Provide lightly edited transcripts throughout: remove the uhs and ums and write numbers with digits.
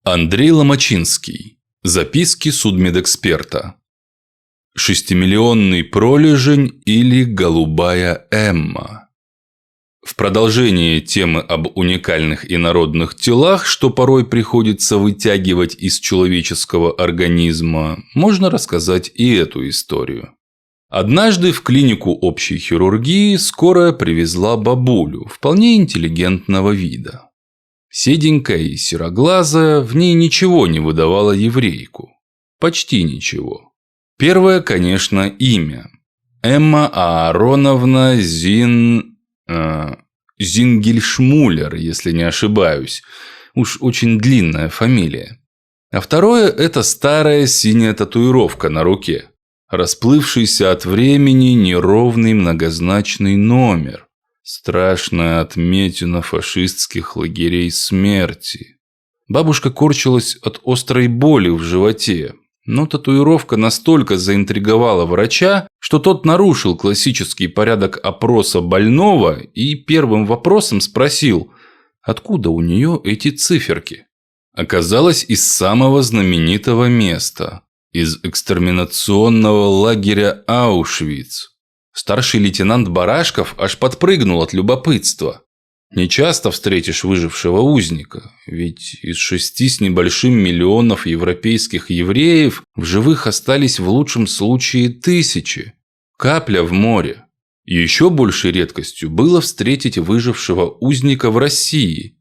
Андрей Ломачинский. Записки судмедэксперта. 6-миллионный пролежень или голубая Эмма. В продолжение темы об уникальных инородных телах, что порой приходится вытягивать из человеческого организма, можно рассказать и эту историю. Однажды в клинику общей хирургии скорая привезла бабулю вполне интеллигентного вида. Седенькая и сероглазая, в ней ничего не выдавало еврейку. Почти ничего. Первое, конечно, имя. Эмма Аароновна Зингельшмулер, если не ошибаюсь. Уж очень длинная фамилия. А второе – это старая синяя татуировка на руке. Расплывшийся от времени неровный многозначный номер. Страшная отметина фашистских лагерей смерти. Бабушка корчилась от острой боли в животе, но татуировка настолько заинтриговала врача, что тот нарушил классический порядок опроса больного и первым вопросом спросил, откуда у нее эти циферки. Оказалось, из самого знаменитого места, из экстерминационного лагеря Аушвиц. Старший лейтенант Барашков аж подпрыгнул от любопытства. Нечасто встретишь выжившего узника, ведь из 6 с небольшим миллионов европейских евреев в живых остались в лучшем случае 1000. Капля в море. Еще большей редкостью было встретить выжившего узника в России.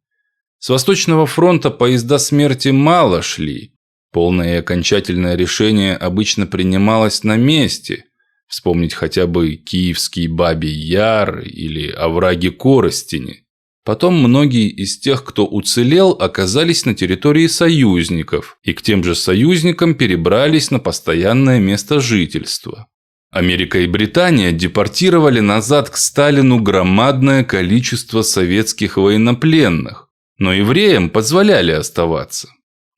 С Восточного фронта поезда смерти мало шли. Полное и окончательное решение обычно принималось на месте. Вспомнить хотя бы Киевский Бабий Яр или овраги Коростени. Потом многие из тех, кто уцелел, оказались на территории союзников, и к тем же союзникам перебрались на постоянное место жительства. Америка и Британия депортировали назад к Сталину громадное количество советских военнопленных, но евреям позволяли оставаться.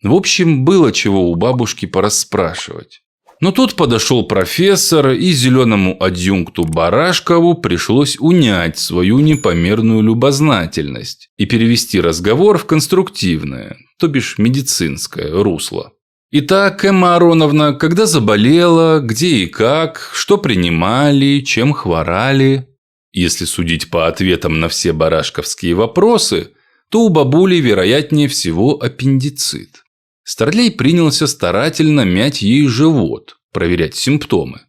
В общем, было чего у бабушки порасспрашивать. Но тут подошел профессор, и зеленому адъюнкту Барашкову пришлось унять свою непомерную любознательность и перевести разговор в конструктивное, то бишь медицинское русло. Итак, Эмма Ароновна, когда заболела, где и как, что принимали, чем хворали? Если судить по ответам на все барашковские вопросы, то у бабули вероятнее всего аппендицит. Старлей принялся старательно мять ей живот, проверять симптомы.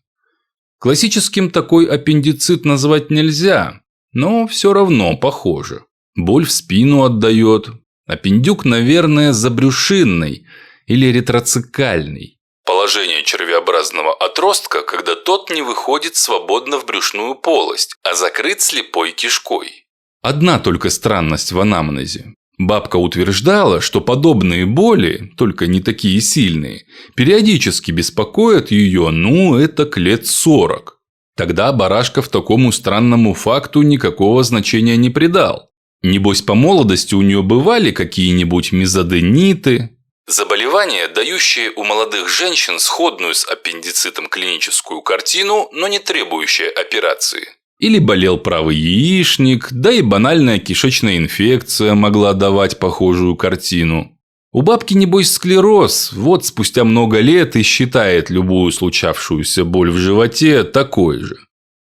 Классическим такой аппендицит назвать нельзя, но все равно похоже. Боль в спину отдает. Аппендюк, наверное, забрюшинный или ретроцикальный. Положение червеобразного отростка, когда тот не выходит свободно в брюшную полость, а закрыт слепой кишкой. Одна только странность в анамнезе. Бабка утверждала, что подобные боли, только не такие сильные, периодически беспокоят ее, этак лет 40. Тогда Барашков такому странному факту никакого значения не придал. Небось, по молодости у нее бывали какие-нибудь мезодениты. Заболевания, дающие у молодых женщин сходную с аппендицитом клиническую картину, но не требующие операции. Или болел правый яичник, да и банальная кишечная инфекция могла давать похожую картину. У бабки, небось, склероз, вот спустя много лет и считает любую случавшуюся боль в животе такой же.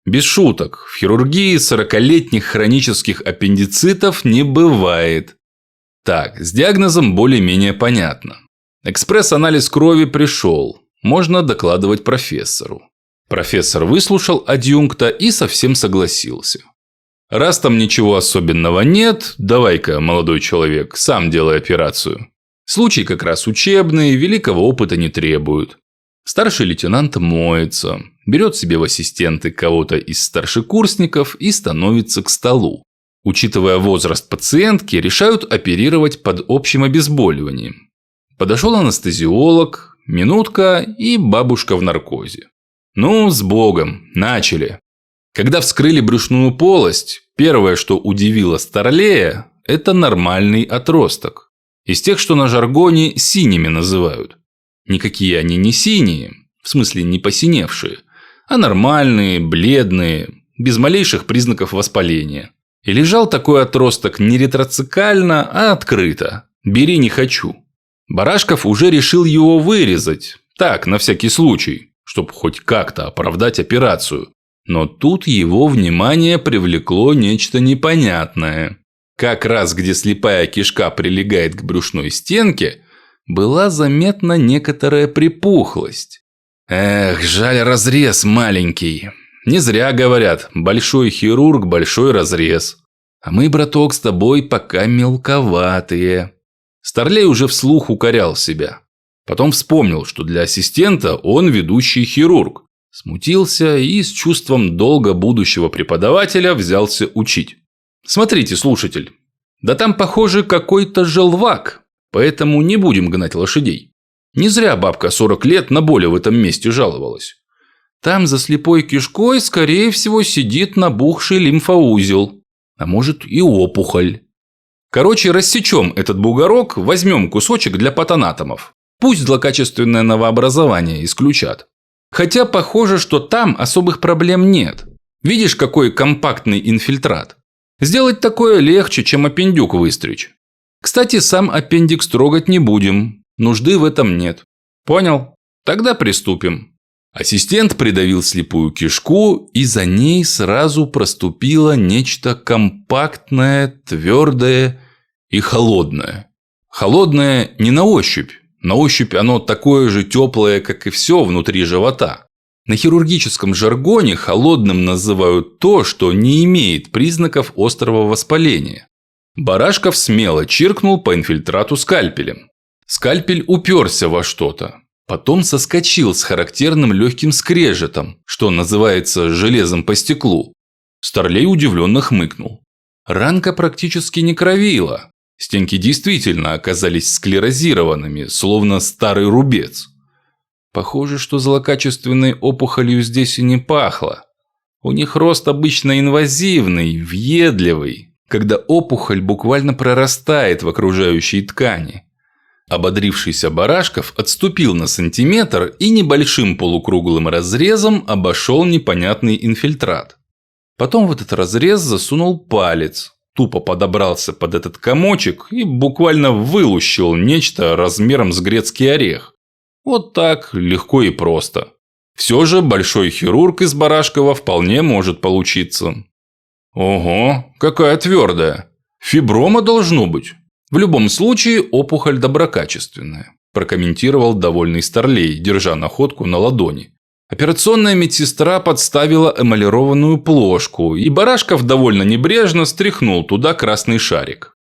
Без шуток, в хирургии 40-летних хронических аппендицитов не бывает. Так, с диагнозом более-менее понятно. Экспресс-анализ крови пришел, можно докладывать профессору. Профессор выслушал адъюнкта и совсем согласился. Раз там ничего особенного нет, давай-ка, молодой человек, сам делай операцию. Случай как раз учебный, великого опыта не требует. Старший лейтенант моется, берет себе в ассистенты кого-то из старшекурсников и становится к столу. Учитывая возраст пациентки, решают оперировать под общим обезболиванием. Подошел анестезиолог, минутка и бабушка в наркозе. С Богом, начали. Когда вскрыли брюшную полость, первое, что удивило Старлея, это нормальный отросток. Из тех, что на жаргоне синими называют. Никакие они не синие, в смысле не посиневшие, а нормальные, бледные, без малейших признаков воспаления. И лежал такой отросток не ретроцикально, а открыто. Бери не хочу. Барашков уже решил его вырезать, так, на всякий случай, чтобы хоть как-то оправдать операцию. Но тут его внимание привлекло нечто непонятное. Как раз где слепая кишка прилегает к брюшной стенке, была заметна некоторая припухлость. Эх, жаль, разрез маленький. Не зря говорят, большой хирург, большой разрез. А мы, браток, с тобой пока мелковатые. Старлей уже вслух укорял себя. Потом вспомнил, что для ассистента он ведущий хирург. Смутился и с чувством долга будущего преподавателя взялся учить. Смотрите, слушатель, да там, похоже, какой-то желвак, поэтому не будем гнать лошадей. Не зря бабка 40 лет на боли в этом месте жаловалась. Там за слепой кишкой, скорее всего, сидит набухший лимфоузел, а может и опухоль. Короче, рассечем этот бугорок, возьмем кусочек для патанатомов. Пусть злокачественное новообразование исключат. Хотя похоже, что там особых проблем нет. Видишь, какой компактный инфильтрат? Сделать такое легче, чем аппендюк выстричь. Кстати, сам аппендикс трогать не будем. Нужды в этом нет. Понял? Тогда приступим. Ассистент придавил слепую кишку, и за ней сразу проступило нечто компактное, твердое и холодное. Холодное не на ощупь. На ощупь оно такое же теплое, как и все внутри живота. На хирургическом жаргоне холодным называют то, что не имеет признаков острого воспаления. Барашков смело чиркнул по инфильтрату скальпелем. Скальпель уперся во что-то. Потом соскочил с характерным легким скрежетом, что называется железом по стеклу. Старлей удивленно хмыкнул. Ранка практически не кровила. Стенки действительно оказались склерозированными, словно старый рубец. Похоже, что злокачественной опухолью здесь и не пахло. У них рост обычно инвазивный, въедливый, когда опухоль буквально прорастает в окружающей ткани. Ободрившийся Барашков отступил на сантиметр и небольшим полукруглым разрезом обошел непонятный инфильтрат. Потом в этот разрез засунул палец, тупо подобрался под этот комочек и буквально вылущил нечто размером с грецкий орех. Вот так, легко и просто. Все же большой хирург из Барашкова вполне может получиться. Ого, какая твердая. Фиброма должно быть. В любом случае, опухоль доброкачественная, прокомментировал довольный Старлей, держа находку на ладони. Операционная медсестра подставила эмалированную плошку, и Барашков довольно небрежно стряхнул туда красный шарик.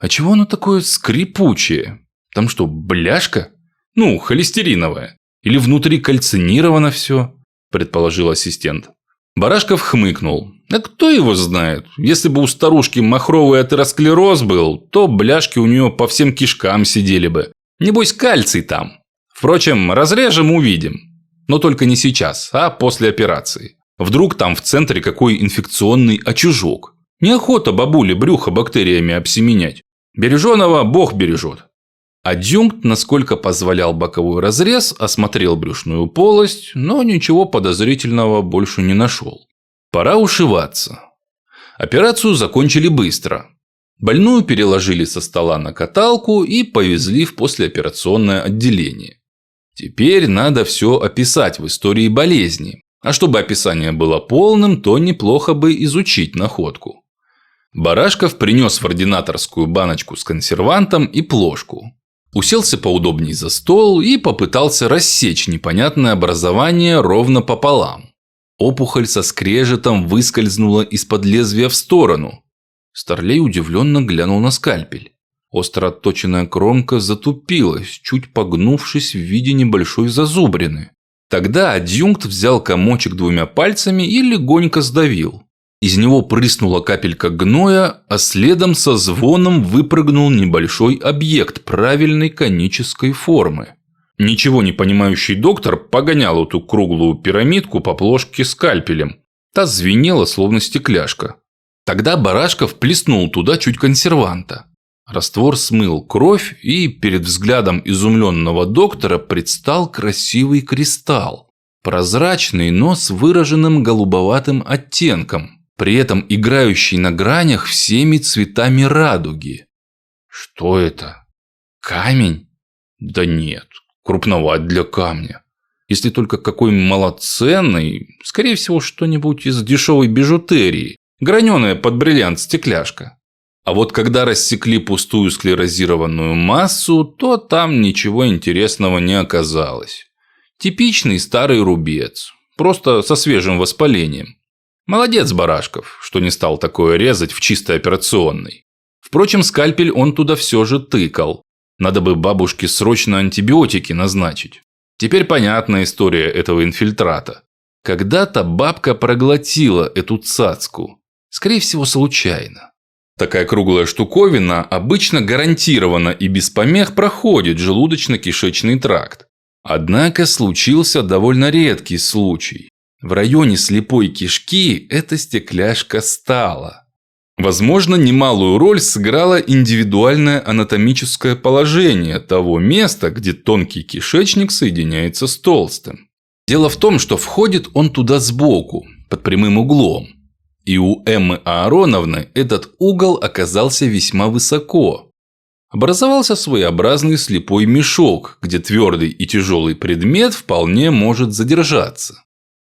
А чего оно такое скрипучее? Там что, бляшка? Ну, холестериновая. Или внутри кальцинировано все, предположил ассистент. Барашков хмыкнул. А кто его знает? Если бы у старушки махровый атеросклероз был, то бляшки у нее по всем кишкам сидели бы. Небось, кальций там. Впрочем, разрежем, увидим. Но только не сейчас, а после операции. Вдруг там в центре какой инфекционный очажок. Неохота бабуле брюхо бактериями обсеменять. Береженого Бог бережет. Адъюнкт, насколько позволял боковой разрез, осмотрел брюшную полость, но ничего подозрительного больше не нашел. Пора ушиваться. Операцию закончили быстро. Больную переложили со стола на каталку и повезли в послеоперационное отделение. Теперь надо все описать в истории болезни. А чтобы описание было полным, то неплохо бы изучить находку. Барашков принес в ординаторскую баночку с консервантом и плошку. Уселся поудобней за стол и попытался рассечь непонятное образование ровно пополам. Опухоль со скрежетом выскользнула из-под лезвия в сторону. Старлей удивленно глянул на скальпель. Остро отточенная кромка затупилась, чуть погнувшись в виде небольшой зазубрины. Тогда адъюнкт взял комочек двумя пальцами и легонько сдавил. Из него прыснула капелька гноя, а следом со звоном выпрыгнул небольшой объект правильной конической формы. Ничего не понимающий доктор погонял эту круглую пирамидку по плошке скальпелем. Та звенела, словно стекляшка. Тогда Барашков плеснул туда чуть консерванта. Раствор смыл кровь, и перед взглядом изумленного доктора предстал красивый кристалл. Прозрачный, но с выраженным голубоватым оттенком, при этом играющий на гранях всеми цветами радуги. Что это? Камень? Да нет, крупноват для камня. Если только какой малоценный, скорее всего, что-нибудь из дешевой бижутерии, граненая под бриллиант стекляшка. А вот когда рассекли пустую склерозированную массу, то там ничего интересного не оказалось. Типичный старый рубец, просто со свежим воспалением. Молодец Барашков, что не стал такое резать в чистой операционной. Впрочем, скальпель он туда все же тыкал. Надо бы бабушке срочно антибиотики назначить. Теперь понятна история этого инфильтрата. Когда-то бабка проглотила эту цацку. Скорее всего, случайно. Такая круглая штуковина обычно гарантированно и без помех проходит желудочно-кишечный тракт. Однако случился довольно редкий случай. В районе слепой кишки эта стекляшка стала. Возможно, немалую роль сыграло индивидуальное анатомическое положение того места, где тонкий кишечник соединяется с толстым. Дело в том, что входит он туда сбоку, под прямым углом. И у Эммы Аароновны этот угол оказался весьма высоко. Образовался своеобразный слепой мешок, где твердый и тяжелый предмет вполне может задержаться.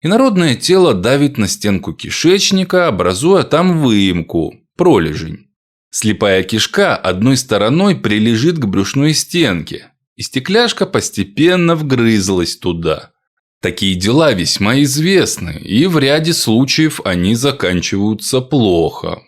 Инородное тело давит на стенку кишечника, образуя там выемку, пролежень. Слепая кишка одной стороной прилежит к брюшной стенке, и стекляшка постепенно вгрызлась туда. Такие дела весьма известны, и в ряде случаев они заканчиваются плохо.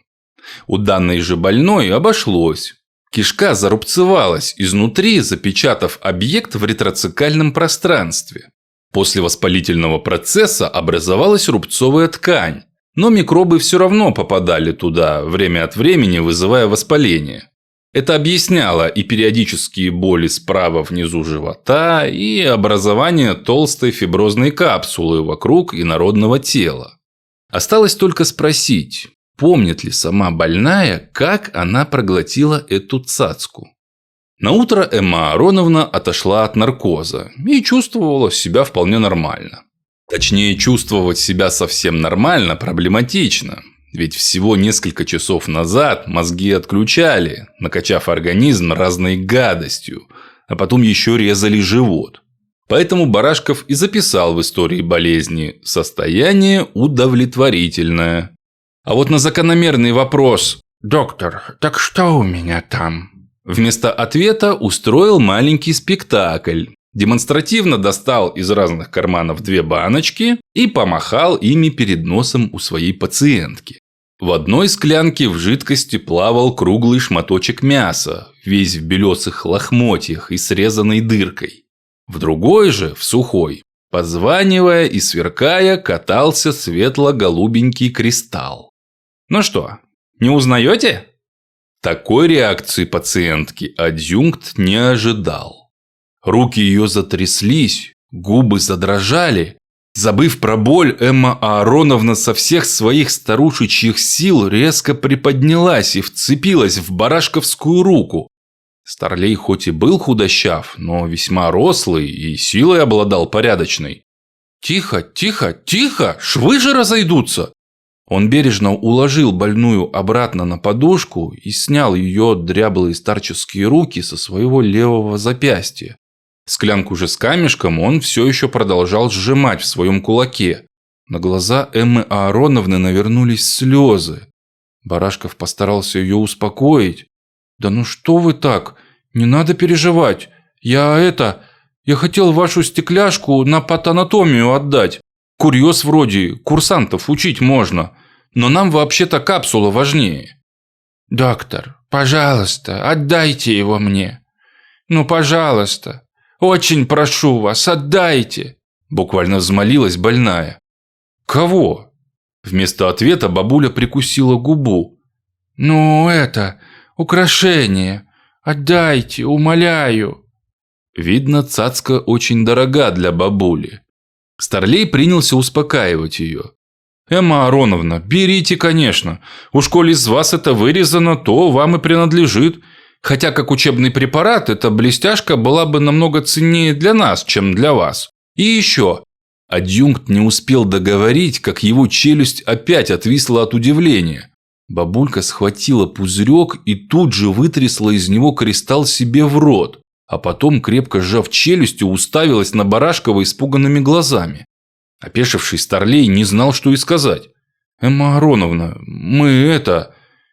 У данной же больной обошлось. Кишка зарубцевалась изнутри, запечатав объект в ретроцикальном пространстве. После воспалительного процесса образовалась рубцовая ткань, но микробы все равно попадали туда, время от времени вызывая воспаление. Это объясняло и периодические боли справа внизу живота, и образование толстой фиброзной капсулы вокруг инородного тела. Осталось только спросить, помнит ли сама больная, как она проглотила эту цацку. Наутро Эмма Аароновна отошла от наркоза и чувствовала себя вполне нормально. Точнее, чувствовать себя совсем нормально проблематично. Ведь всего несколько часов назад мозги отключали, накачав организм разной гадостью, а потом еще резали живот. Поэтому Барашков и записал в истории болезни «состояние удовлетворительное». А вот на закономерный вопрос «Доктор, так что у меня там?» вместо ответа устроил маленький спектакль. Демонстративно достал из разных карманов 2 баночки и помахал ими перед носом у своей пациентки. В одной склянке в жидкости плавал круглый шматочек мяса, весь в белесых лохмотьях и срезанной дыркой. В другой же, в сухой, позванивая и сверкая, катался светло-голубенький кристалл. Ну что, не узнаете? Такой реакции пациентки адъюнкт не ожидал. Руки ее затряслись, губы задрожали. Забыв про боль, Эмма Аароновна со всех своих старушечьих сил резко приподнялась и вцепилась в барашковскую руку. Старлей хоть и был худощав, но весьма рослый и силой обладал порядочной. «Тихо, тихо, тихо! Швы же разойдутся!» Он бережно уложил больную обратно на подушку и снял ее дряблые старческие руки со своего левого запястья. Склянку же с камешком он все еще продолжал сжимать в своем кулаке. На глаза Эммы Аароновны навернулись слезы. Барашков постарался ее успокоить. «Да ну что вы так? Не надо переживать. Я хотел вашу стекляшку на патанатомию отдать. Курьез вроде, курсантов учить можно. Но нам вообще-то капсула важнее». «Доктор, пожалуйста, отдайте его мне. Ну, пожалуйста. Очень прошу вас, отдайте!» Буквально взмолилась больная. «Кого?» Вместо ответа бабуля прикусила губу. «Ну, украшение. Отдайте, умоляю!» Видно, цацка очень дорога для бабули. Старлей принялся успокаивать ее. «Эмма Аароновна, берите, конечно. Уж коли из вас это вырезано, то вам и принадлежит. Хотя как учебный препарат эта блестяшка была бы намного ценнее для нас, чем для вас. И еще». Адъюнкт не успел договорить, как его челюсть опять отвисла от удивления. Бабулька схватила пузырек и тут же вытрясла из него кристалл себе в рот. а потом, крепко сжав челюстью, уставилась на Барашкова испуганными глазами. Опешивший старлей не знал, что и сказать. «Эмма Ароновна,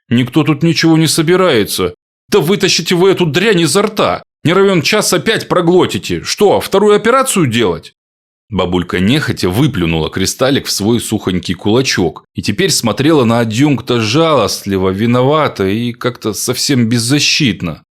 никто тут ничего не собирается. Да вытащите вы эту дрянь изо рта! Не равен час опять проглотите! Что, вторую операцию делать?» Бабулька нехотя выплюнула кристаллик в свой сухонький кулачок и теперь смотрела на адъюнкта жалостливо, виновато и как-то совсем беззащитно.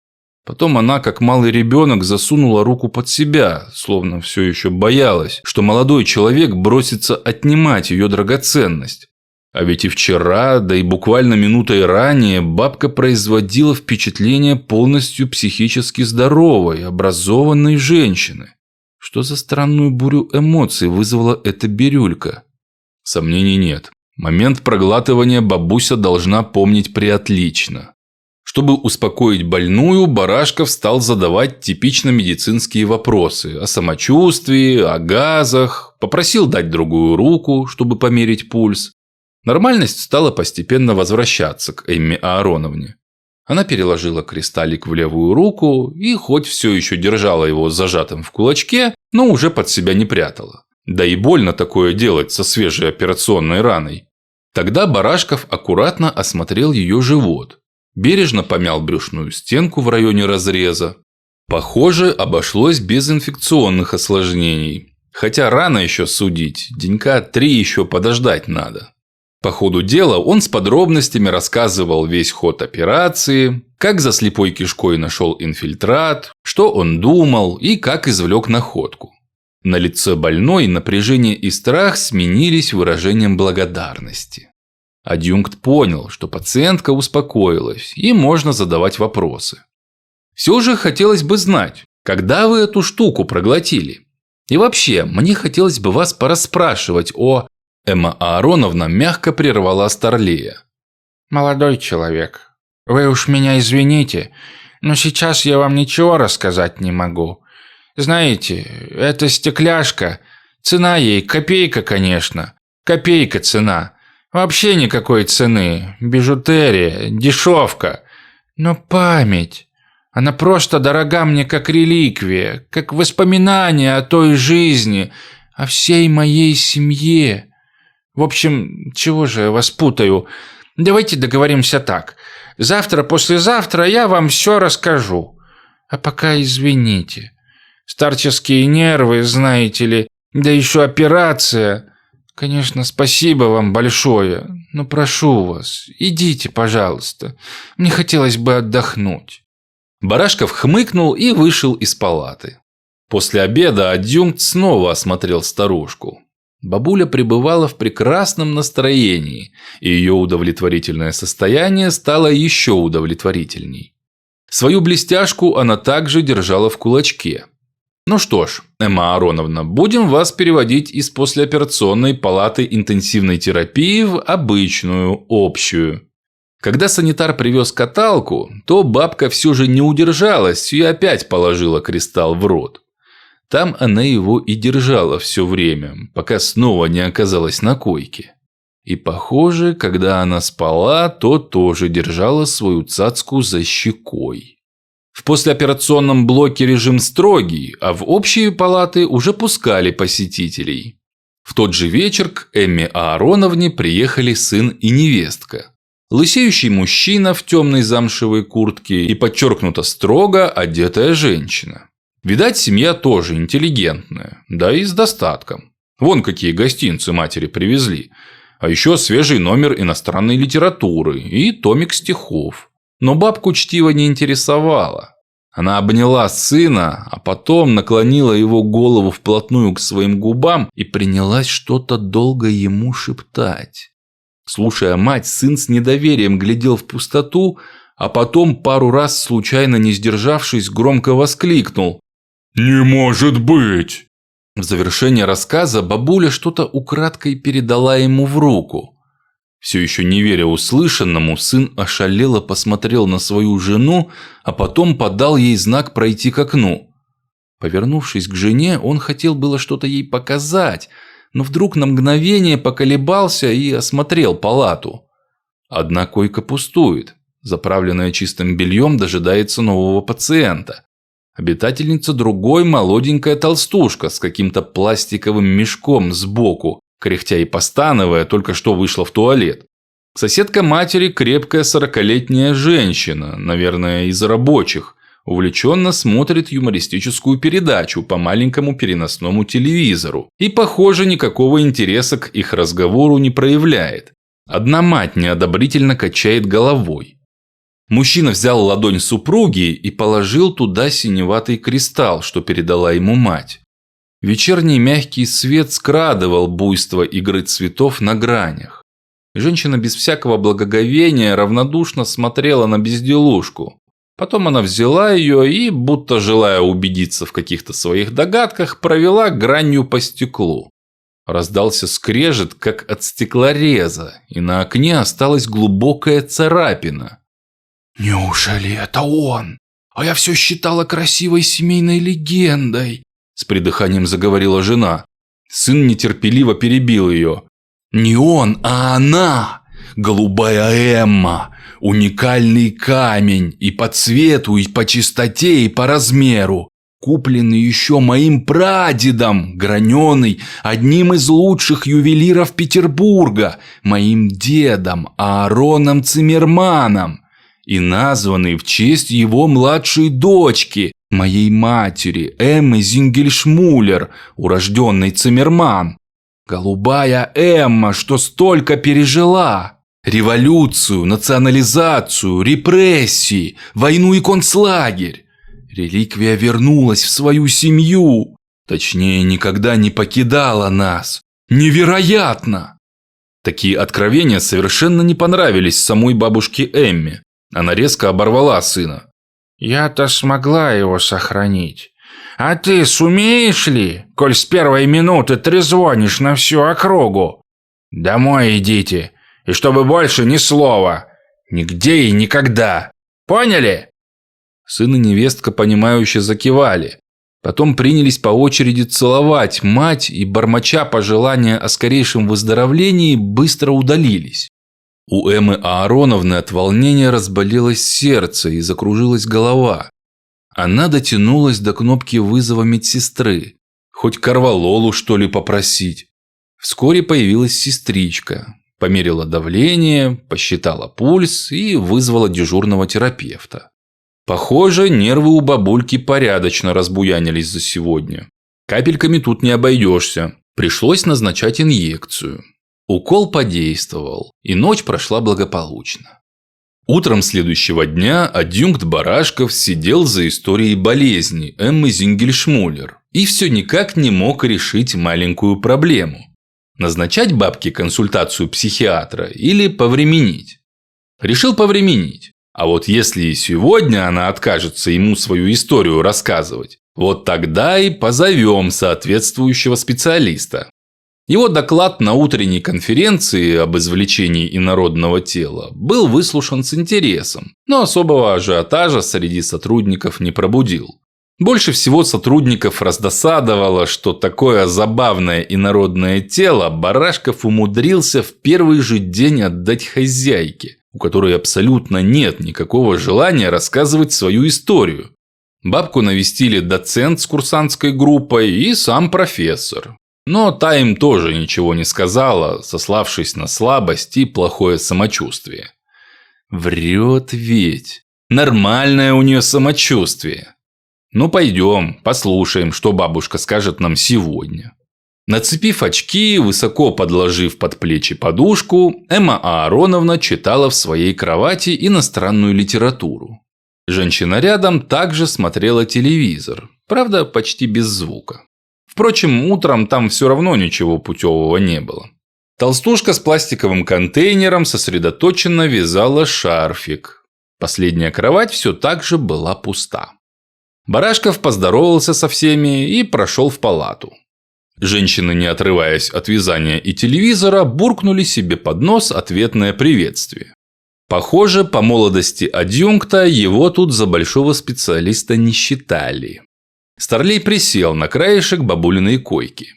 Потом она, как малый ребенок, засунула руку под себя, словно все еще боялась, что молодой человек бросится отнимать ее драгоценность. А ведь и вчера, да и буквально минутой ранее, бабка производила впечатление полностью психически здоровой, образованной женщины. Что за странную бурю эмоций вызвала эта бирюлька? Сомнений нет. Момент проглатывания бабуся должна помнить преотлично. Чтобы успокоить больную, Барашков стал задавать типично медицинские вопросы о самочувствии, о газах, попросил дать другую руку, чтобы померить пульс. Нормальность стала постепенно возвращаться к Эмме Аароновне. Она переложила кристаллик в левую руку и хоть все еще держала его зажатым в кулачке, но уже под себя не прятала. Да и больно такое делать со свежей операционной раной. Тогда Барашков аккуратно осмотрел ее живот. Бережно помял брюшную стенку в районе разреза. Похоже, обошлось без инфекционных осложнений. Хотя рано еще судить, денька 3 еще подождать надо. По ходу дела он с подробностями рассказывал весь ход операции, как за слепой кишкой нашел инфильтрат, что он думал и как извлек находку. На лице больной напряжение и страх сменились выражением благодарности. Адъюнкт понял, что пациентка успокоилась и можно задавать вопросы. Все же хотелось бы знать, когда вы эту штуку проглотили? И вообще, мне хотелось бы вас порасспрашивать о... Эмма Аароновна мягко прервала старлея. «Молодой человек, вы уж меня извините, но сейчас я вам ничего рассказать не могу. Знаете, эта стекляшка, цена ей копейка, конечно. Копейка цена. Вообще никакой цены. Бижутерия, дешевка. Но память, она просто дорога мне как реликвия, как воспоминание о той жизни, о всей моей семье. В общем, чего же я вас путаю? Давайте договоримся так. Завтра-послезавтра я вам все расскажу. А пока извините. Старческие нервы, знаете ли, да еще операция. Конечно, спасибо вам большое, но прошу вас, идите, пожалуйста. Мне хотелось бы отдохнуть». Барашков хмыкнул и вышел из палаты. После обеда адъюнкт снова осмотрел старушку. Бабуля пребывала в прекрасном настроении, и ее удовлетворительное состояние стало еще удовлетворительней. Свою блестяшку она также держала в кулачке. Ну что ж, Эмма Ароновна, будем вас переводить из послеоперационной палаты интенсивной терапии в обычную, общую. Когда санитар привез каталку, то бабка все же не удержалась и опять положила кристалл в рот. Там она его и держала все время, пока снова не оказалась на койке. И, похоже, когда она спала, то тоже держала свою цацку за щекой. В послеоперационном блоке режим строгий, а в общие палаты уже пускали посетителей. В тот же вечер к Эмме Аароновне приехали сын и невестка. Лысеющий мужчина в темной замшевой куртке и подчеркнуто строго одетая женщина. Видать, семья тоже интеллигентная, да и с достатком. Вон какие гостинцы матери привезли. А еще свежий номер иностранной литературы и томик стихов. Но бабку чтиво не интересовало. Она обняла сына, а потом наклонила его голову вплотную к своим губам и принялась что-то долго ему шептать. Слушая мать, сын с недоверием глядел в пустоту, а потом пару раз, случайно не сдержавшись, громко воскликнул: «Не может быть!» В завершение рассказа бабуля что-то украдкой передала ему в руку. Все еще не веря услышанному, сын ошалело посмотрел на свою жену, а потом подал ей знак пройти к окну. Повернувшись к жене, он хотел было что-то ей показать, но вдруг на мгновение поколебался и осмотрел палату. Одна койка пустует, заправленная чистым бельем дожидается нового пациента. обитательница другой молоденькая толстушка с каким-то пластиковым мешком сбоку, кряхтя и постановая, только что вышла в туалет. Соседка матери крепкая 40-летняя женщина, наверное, из рабочих, увлеченно смотрит юмористическую передачу по маленькому переносному телевизору и, похоже, никакого интереса к их разговору не проявляет. Одна мать неодобрительно качает головой. Мужчина взял ладонь супруги и положил туда синеватый кристалл, что передала ему мать. Вечерний мягкий свет скрадывал буйство игры цветов на гранях. Женщина без всякого благоговения равнодушно смотрела на безделушку. Потом она взяла ее и, будто желая убедиться в каких-то своих догадках, провела гранью по стеклу. Раздался скрежет, как от стеклореза, и на окне осталась глубокая царапина. «Неужели это он? А я все считала красивой семейной легендой», – с придыханием заговорила жена. Сын нетерпеливо перебил ее. «Не он, а она! Голубая Эмма! Уникальный камень и по цвету, и по чистоте, и по размеру! Купленный еще моим прадедом, граненый одним из лучших ювелиров Петербурга, моим дедом Аароном Циммерманом, и названный в честь его младшей дочки, моей матери Эммы Зингельшмулер, урожденной Циммерман. Голубая Эмма, что столько пережила. Революцию, национализацию, репрессии, войну и концлагерь. Реликвия вернулась в свою семью. Точнее, никогда не покидала нас. Невероятно! Такие откровения совершенно не понравились самой бабушке Эмме. Она резко оборвала сына. «Я-то смогла его сохранить. А ты сумеешь ли, коль с первой минуты трезвонишь на всю округу? Домой идите, и чтобы больше ни слова. Нигде и никогда. Поняли?» Сын и невестка, понимающе закивали. Потом принялись по очереди целовать мать и, бормоча пожелания о скорейшем выздоровлении, быстро удалились. У Эммы Аароновны от волнения разболелось сердце и закружилась голова. Она дотянулась до кнопки вызова медсестры. Хоть корвалолу, что ли, попросить. Вскоре появилась сестричка. Померила давление, посчитала пульс и вызвала дежурного терапевта. Похоже, нервы у бабульки порядочно разбуянились за сегодня. Капельками тут не обойдешься. Пришлось назначать инъекцию. Укол подействовал, и ночь прошла благополучно. Утром следующего дня адъюнкт Барашков сидел за историей болезни Эммы Зингельшмулер и все никак не мог решить маленькую проблему. Назначать бабке консультацию психиатра или повременить? Решил повременить. А вот если и сегодня она откажется ему свою историю рассказывать, вот тогда и позовем соответствующего специалиста. Его доклад на утренней конференции об извлечении инородного тела был выслушан с интересом, но особого ажиотажа среди сотрудников не пробудил. Больше всего сотрудников раздосадовало, что такое забавное инородное тело Барашков умудрился в первый же день отдать хозяйке, у которой абсолютно нет никакого желания рассказывать свою историю. Бабку навестили доцент с курсантской группой и сам профессор. Но та им тоже ничего не сказала, сославшись на слабость и плохое самочувствие. Врет ведь. Нормальное у нее самочувствие. Ну пойдем, послушаем, что бабушка скажет нам сегодня. Нацепив очки, высоко подложив под плечи подушку, Эмма Аароновна читала в своей кровати иностранную литературу. Женщина рядом также смотрела телевизор, правда, почти без звука. Впрочем, утром там все равно ничего путевого не было. Толстушка с пластиковым контейнером сосредоточенно вязала шарфик. Последняя кровать все так же была пуста. Барашков поздоровался со всеми и прошел в палату. Женщины, не отрываясь от вязания и телевизора, буркнули себе под нос ответное приветствие. Похоже, по молодости адъюнкта его тут за большого специалиста не считали. Старлей присел на краешек бабулиной койки.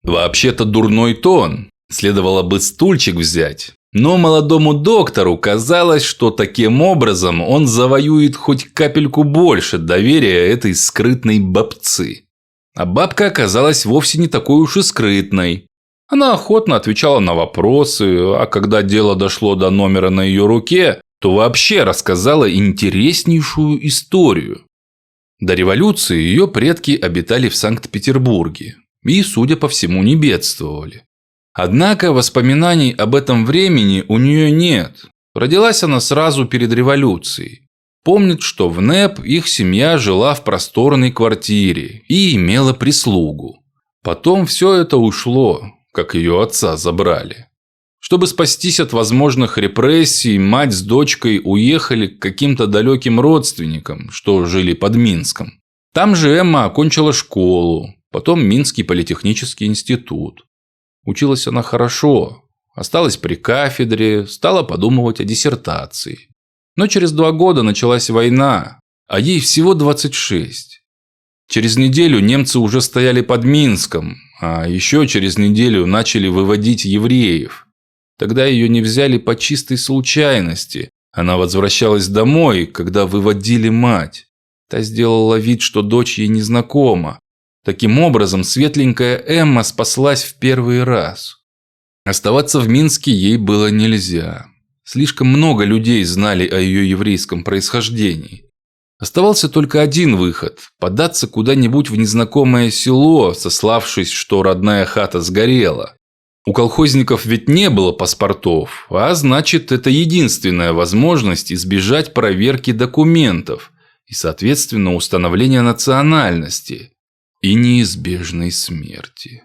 Вообще-то дурной тон. Следовало бы стульчик взять. Но молодому доктору казалось, что таким образом он завоюет хоть капельку больше доверия этой скрытной бабцы. А бабка оказалась вовсе не такой уж и скрытной. Она охотно отвечала на вопросы, а когда дело дошло до номера на ее руке, то вообще рассказала интереснейшую историю. До революции ее предки обитали в Санкт-Петербурге и, судя по всему, не бедствовали. Однако воспоминаний об этом времени у нее нет. Родилась она сразу перед революцией. Помнит, что в НЭП их семья жила в просторной квартире и имела прислугу. Потом все это ушло, как ее отца забрали. Чтобы спастись от возможных репрессий, мать с дочкой уехали к каким-то далеким родственникам, что жили под Минском. Там же Эмма окончила школу, потом Минский политехнический институт. Училась она хорошо, осталась при кафедре, стала подумывать о диссертации. Но через 2 года началась война, а ей всего 26. Через неделю немцы уже стояли под Минском, а еще через неделю начали выводить евреев. Тогда ее не взяли по чистой случайности. Она возвращалась домой, когда выводили мать. Та сделала вид, что дочь ей незнакома. Таким образом, светленькая Эмма спаслась в первый раз. Оставаться в Минске ей было нельзя. Слишком много людей знали о ее еврейском происхождении. Оставался только один выход – податься куда-нибудь в незнакомое село, сославшись, что родная хата сгорела. У колхозников ведь не было паспортов, а значит, это единственная возможность избежать проверки документов и, соответственно, установления национальности и неизбежной смерти.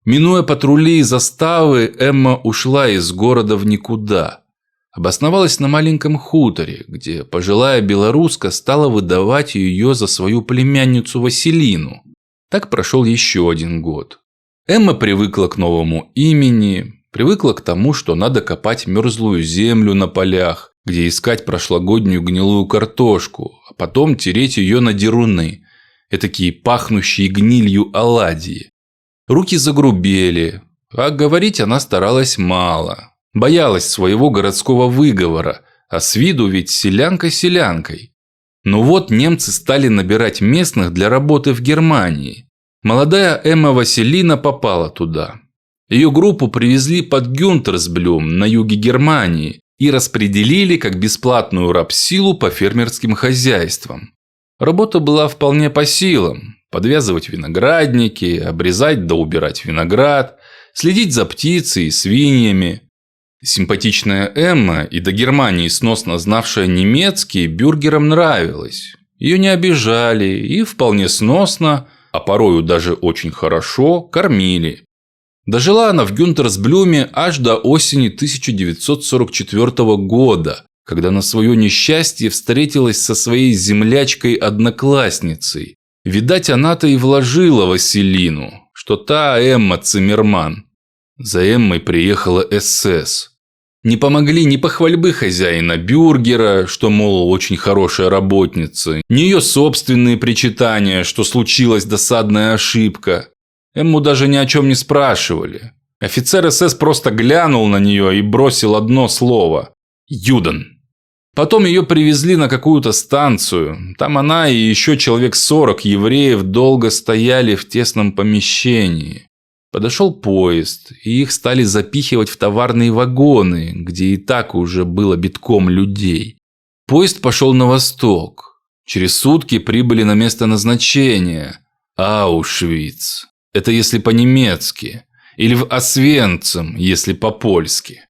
Минуя патрули и заставы, Эмма ушла из города в никуда. Обосновалась на маленьком хуторе, где пожилая белоруска стала выдавать ее за свою племянницу Василину. Так прошел еще 1 год. Эмма привыкла к новому имени, привыкла к тому, что надо копать мерзлую землю на полях, где искать прошлогоднюю гнилую картошку, а потом тереть ее на деруны, этакие пахнущие гнилью оладьи. Руки загрубели, а говорить она старалась мало. Боялась своего городского выговора, а с виду ведь селянка селянкой. Но вот немцы стали набирать местных для работы в Германии. Молодая Эмма Василина попала туда. Ее группу привезли под Гюнтерсблюм на юге Германии и распределили как бесплатную рабсилу по фермерским хозяйствам. Работа была вполне по силам. Подвязывать виноградники, обрезать да убирать виноград, следить за птицей и свиньями. Симпатичная Эмма, и до Германии сносно знавшая немецкий, бюргерам нравилась. Ее не обижали и вполне сносно, а порою даже очень хорошо, кормили. Дожила она в Гюнтерсблюме аж до осени 1944 года, когда на свое несчастье встретилась со своей землячкой-одноклассницей. Видать, она-то и вложила Василину, что та Эмма Циммерман. За Эммой приехала СС. Не помогли ни похвальбы хозяина бюргера, что, мол, очень хорошая работница, ни ее собственные причитания, что случилась досадная ошибка. Эмму даже ни о чем не спрашивали. Офицер СС просто глянул на нее и бросил одно слово – «Юден». Потом ее привезли на какую-то станцию. Там она и еще человек 40 евреев долго стояли в тесном помещении. Подошел поезд, и их стали запихивать в товарные вагоны, где и так уже было битком людей. Поезд пошел на восток. Через сутки прибыли на место назначения. Аушвиц. Это если по-немецки. Или в Освенцим, если по-польски.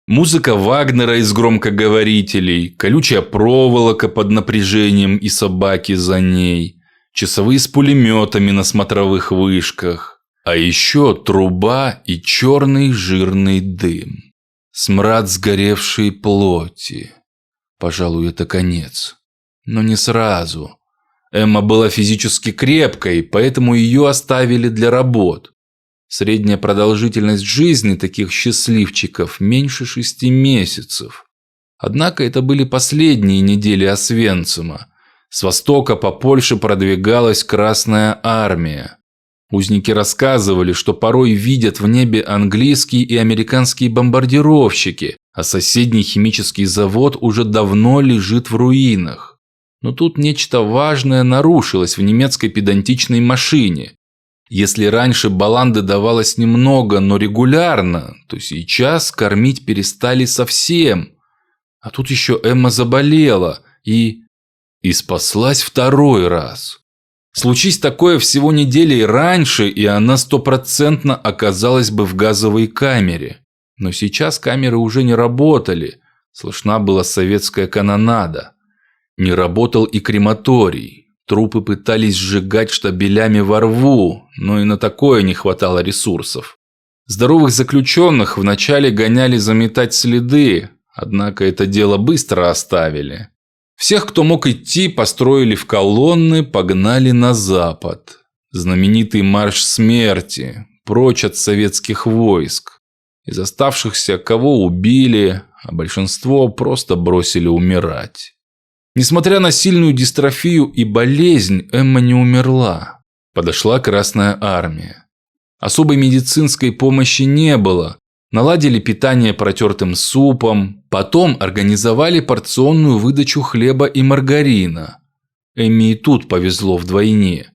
Музыка Вагнера из громкоговорителей, колючая проволока под напряжением и собаки за ней, часовые с пулеметами на смотровых вышках. А еще труба и черный жирный дым. Смрад сгоревшей плоти. Пожалуй, это конец. Но не сразу. Эмма была физически крепкой, поэтому ее оставили для работ. Средняя продолжительность жизни таких счастливчиков меньше 6 месяцев. Однако это были последние недели Освенцима. С востока по Польше продвигалась Красная армия. Узники рассказывали, что порой видят в небе английские и американские бомбардировщики, а соседний химический завод уже давно лежит в руинах. Но тут нечто важное нарушилось в немецкой педантичной машине. Если раньше баланды давалось немного, но регулярно, то сейчас кормить перестали совсем. А тут еще Эмма заболела и спаслась второй раз. Случись такое всего неделей раньше, и она 100% оказалась бы в газовой камере. Но сейчас камеры уже не работали, слышна была советская канонада. Не работал и крематорий. Трупы пытались сжигать штабелями во рву, но и на такое не хватало ресурсов. Здоровых заключенных вначале гоняли заметать следы, однако это дело быстро оставили. Всех, кто мог идти, построили в колонны, погнали на запад. Знаменитый марш смерти, прочь от советских войск. Из оставшихся кого убили, а большинство просто бросили умирать. Несмотря на сильную дистрофию и болезнь, Эмма не умерла. Подошла Красная Армия. Особой медицинской помощи не было. Наладили питание протертым супом. Потом организовали порционную выдачу хлеба и маргарина. Эмме и тут повезло вдвойне.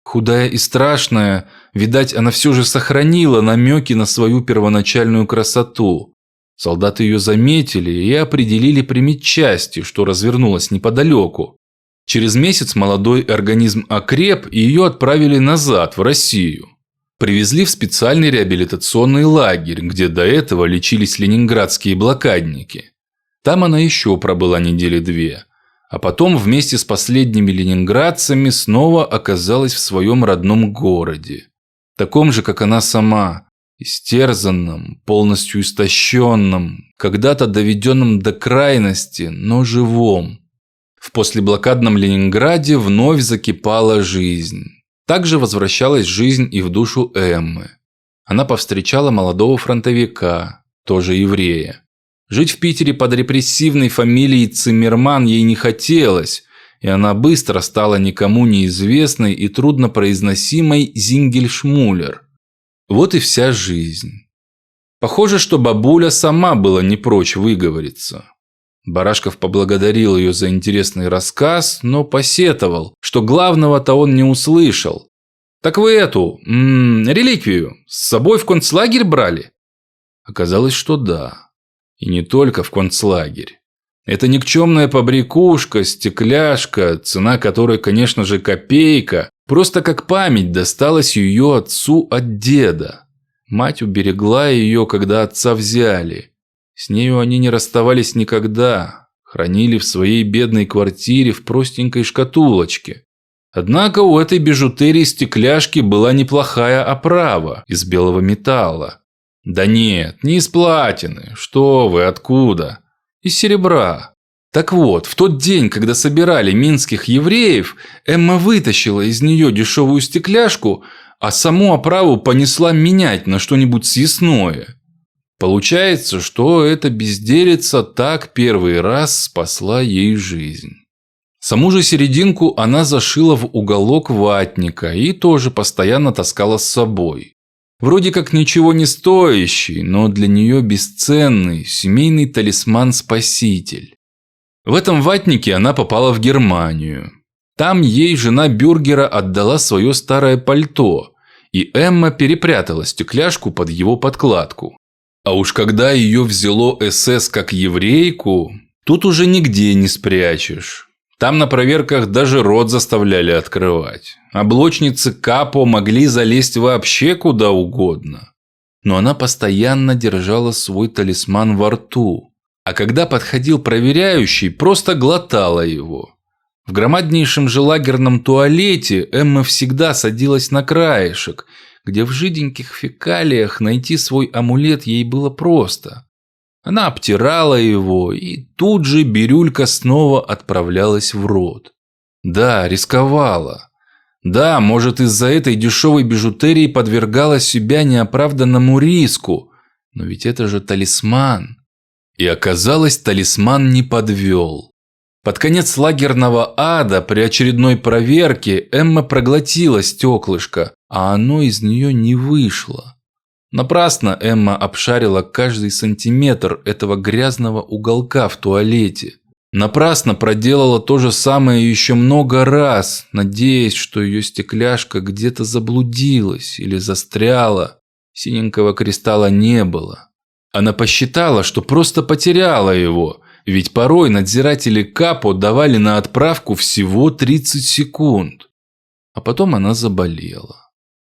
Худая и страшная, видать, она все же сохранила намеки на свою первоначальную красоту. Солдаты ее заметили и определили при медчасти, что развернулось неподалеку. Через месяц молодой организм окреп, и ее отправили назад, в Россию. Привезли в специальный реабилитационный лагерь, где до этого лечились ленинградские блокадники. Там она еще пробыла недели 2, а потом вместе с последними ленинградцами снова оказалась в своем родном городе. Таком же, как она сама. Истерзанном, полностью истощенном, когда-то доведенном до крайности, но живом. В послеблокадном Ленинграде вновь закипала жизнь. Также возвращалась жизнь и в душу Эммы. Она повстречала молодого фронтовика, тоже еврея. Жить в Питере под репрессивной фамилией Циммерман ей не хотелось, и она быстро стала никому неизвестной и труднопроизносимой Зингельшмулер. Вот и вся жизнь. Похоже, что бабуля сама была не прочь выговориться. Барашков поблагодарил ее за интересный рассказ, но посетовал, что главного-то он не услышал. «Так вы эту, реликвию с собой в концлагерь брали?» Оказалось, что да. И не только в концлагерь. Это никчемная побрякушка, стекляшка, цена которой, конечно же, копейка, просто как память досталась ее отцу от деда. Мать уберегла ее, когда отца взяли. С нею они не расставались никогда, хранили в своей бедной квартире в простенькой шкатулочке. Однако у этой бижутерии стекляшки была неплохая оправа из белого металла. Да нет, не из платины, что вы, откуда? Из серебра. Так вот, в тот день, когда собирали минских евреев, Эмма вытащила из нее дешевую стекляшку, а саму оправу понесла менять на что-нибудь съестное. Получается, что эта безделица так первый раз спасла ей жизнь. Саму же серединку она зашила в уголок ватника и тоже постоянно таскала с собой. Вроде как ничего не стоящий, но для нее бесценный семейный талисман-спаситель. В этом ватнике она попала в Германию. Там ей жена бюргера отдала свое старое пальто, и Эмма перепрятала стекляшку под его подкладку. А уж когда ее взяло СС как еврейку, тут уже нигде не спрячешь. Там на проверках даже рот заставляли открывать. А блочницы капо могли залезть вообще куда угодно. Но она постоянно держала свой талисман во рту. А когда подходил проверяющий, просто глотала его. В громаднейшем же лагерном туалете Эмма всегда садилась на краешек, где в жиденьких фекалиях найти свой амулет ей было просто. Она обтирала его, и тут же бирюлька снова отправлялась в рот. Да, рисковала. Да, может, из-за этой дешевой бижутерии подвергала себя неоправданному риску. Но ведь это же талисман. И оказалось, талисман не подвел. Под конец лагерного ада при очередной проверке Эмма проглотила стеклышко, а оно из нее не вышло. Напрасно Эмма обшарила каждый сантиметр этого грязного уголка в туалете. Напрасно проделала то же самое еще много раз, надеясь, что ее стекляшка где-то заблудилась или застряла. Синенького кристалла не было. Она посчитала, что просто потеряла его, ведь порой надзиратели Капо давали на отправку всего 30 секунд. А потом она заболела.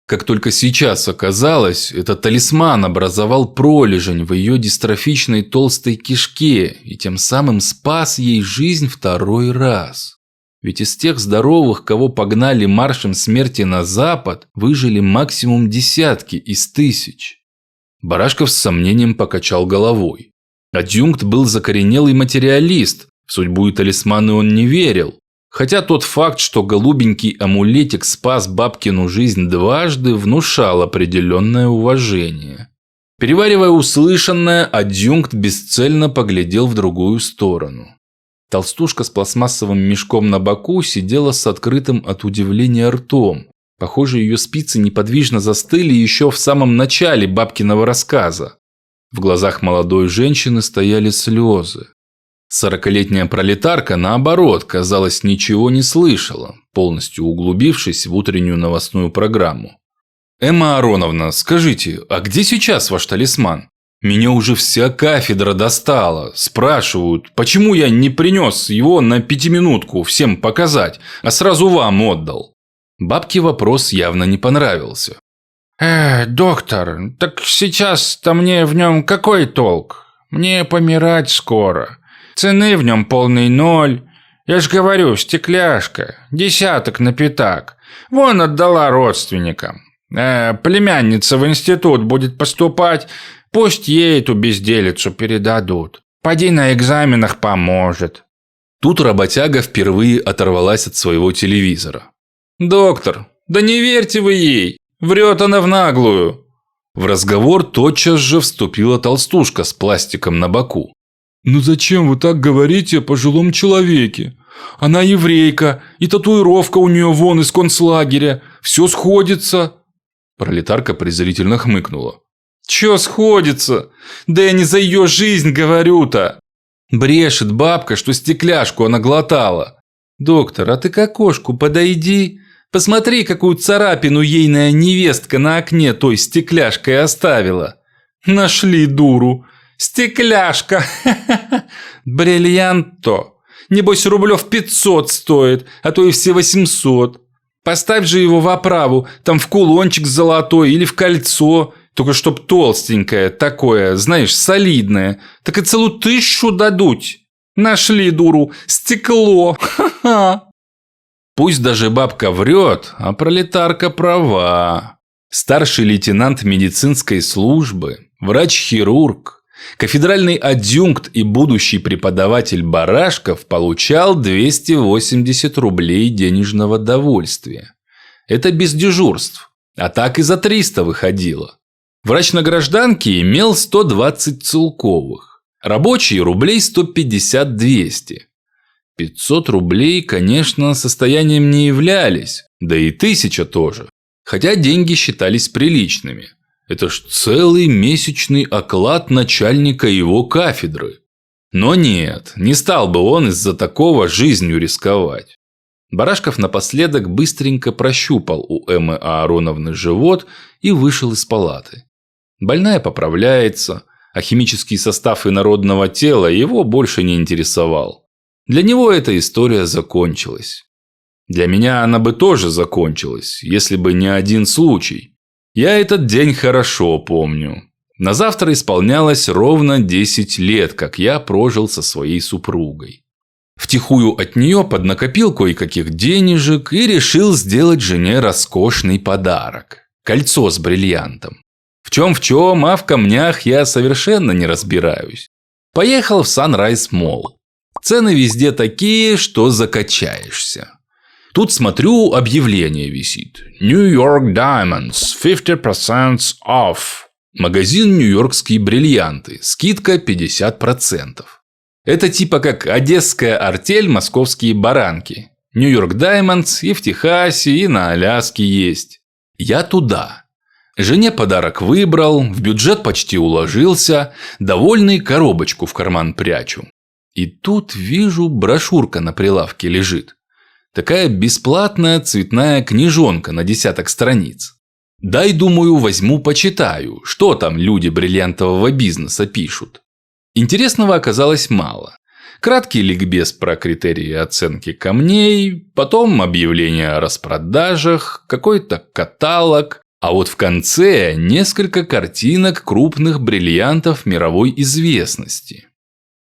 Как только сейчас оказалось, этот талисман образовал пролежень в ее дистрофичной толстой кишке и тем самым спас ей жизнь второй раз. Ведь из тех здоровых, кого погнали маршем смерти на запад, выжили максимум десятки из тысяч. Барашков с сомнением покачал головой. Адъюнкт был закоренелый материалист, в судьбу и талисманы он не верил. Хотя тот факт, что голубенький амулетик спас бабкину жизнь дважды, внушал определенное уважение. Переваривая услышанное, адъюнкт бесцельно поглядел в другую сторону. Толстушка с пластмассовым мешком на боку сидела с открытым от удивления ртом. Похоже, ее спицы неподвижно застыли еще в самом начале бабкиного рассказа. В глазах молодой женщины стояли слезы. 40-летняя пролетарка, наоборот, казалось, ничего не слышала, полностью углубившись в утреннюю новостную программу. «Эмма Ароновна, скажите, а где сейчас ваш талисман? Меня уже вся кафедра достала. Спрашивают, почему я не принес его на 5-минутку всем показать, а сразу вам отдал?» Бабке вопрос явно не понравился. Доктор, так сейчас-то мне в нем какой толк? Мне помирать скоро. Цены в нем полный ноль. Я ж говорю, стекляшка, 10 на пятак. Вон отдала родственникам. Племянница в институт будет поступать, пусть ей эту безделицу передадут. Поди на экзаменах поможет». Тут работяга впервые оторвалась от своего телевизора. «Доктор, да не верьте вы ей, врет она в наглую». В разговор тотчас же вступила толстушка с пластиком на боку. «Ну зачем вы так говорите о пожилом человеке? Она еврейка, и татуировка у нее вон из концлагеря. Все сходится». Пролетарка презрительно хмыкнула. «Че сходится? Да я не за ее жизнь говорю-то. Брешет бабка, что стекляшку она глотала. Доктор, а ты к окошку подойди. Посмотри, какую царапину ейная невестка на окне той стекляшкой оставила. Нашли дуру. Стекляшка. Бриллиант-то. Небось, рублев 500 стоит, а то и все 800. Поставь же его в оправу, там в кулончик золотой или в кольцо, только чтоб толстенькое, такое, знаешь, солидное. Так и целую 1000 дадут. Нашли дуру. Стекло. Ха-ха. Пусть даже бабка врет, а пролетарка права. Старший лейтенант медицинской службы, врач-хирург, кафедральный адъюнкт и будущий преподаватель Барашков получал 280 рублей денежного довольствия. Это без дежурств, а так и за 300 выходило. Врач на гражданке имел 120 целковых, рабочий рублей 150-200. 500 рублей, конечно, состоянием не являлись, да и 1000 тоже, хотя деньги считались приличными. Это ж целый месячный оклад начальника его кафедры. Но нет, не стал бы он из-за такого жизнью рисковать. Барашков напоследок быстренько прощупал у Эммы Аароновны живот и вышел из палаты. Больная поправляется, а химический состав инородного тела его больше не интересовал. Для него эта история закончилась. Для меня она бы тоже закончилась, если бы не один случай. Я этот день хорошо помню. На завтра исполнялось ровно 10 лет, как я прожил со своей супругой. Втихую от нее поднакопил кое-каких денежек и решил сделать жене роскошный подарок – кольцо с бриллиантом. В чем, а в камнях я совершенно не разбираюсь. Поехал в Sunrise Mall. Цены везде такие, что закачаешься. Тут смотрю, объявление висит. New York Diamonds, 50% off. Магазин «Нью-Йоркские бриллианты». Скидка 50%. Это типа как одесская артель «Московские баранки». New York Diamonds и в Техасе, и на Аляске есть. Я туда. Жене подарок выбрал, в бюджет почти уложился, довольный коробочку в карман прячу. И тут вижу, брошюрка на прилавке лежит. Такая бесплатная цветная книжонка на 10 страниц. Дай, думаю, возьму почитаю, что там люди бриллиантового бизнеса пишут. Интересного оказалось мало. Краткий ликбез про критерии оценки камней, потом объявление о распродажах, какой-то каталог, а вот в конце несколько картинок крупных бриллиантов мировой известности.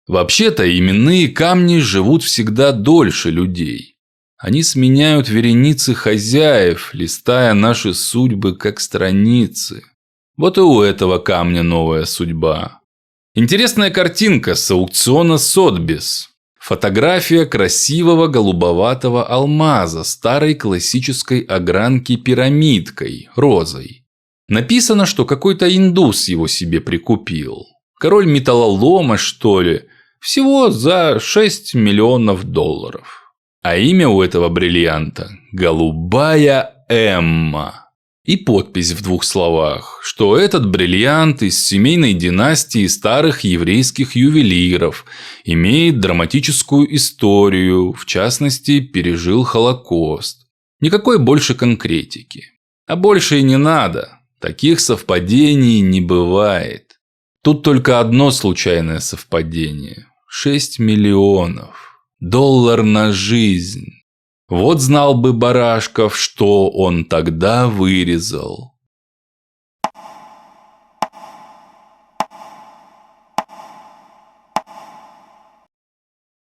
Вообще-то именные камни живут всегда дольше людей. Они сменяют вереницы хозяев, листая наши судьбы как страницы. Вот и у этого камня новая судьба. Интересная картинка с аукциона Сотбис. Фотография красивого голубоватого алмаза старой классической огранки пирамидкой, розой. Написано, что какой-то индус его себе прикупил. Король металлолома, что ли. Всего за $6 миллионов. А имя у этого бриллианта – «Голубая Эмма». И подпись в 2 словах, что этот бриллиант из семейной династии старых еврейских ювелиров, имеет драматическую историю, в частности, пережил Холокост. Никакой больше конкретики. А больше и не надо. Таких совпадений не бывает. Тут только одно случайное совпадение. 6 миллионов. $1 на жизнь. Вот знал бы Барашков, что он тогда вырезал.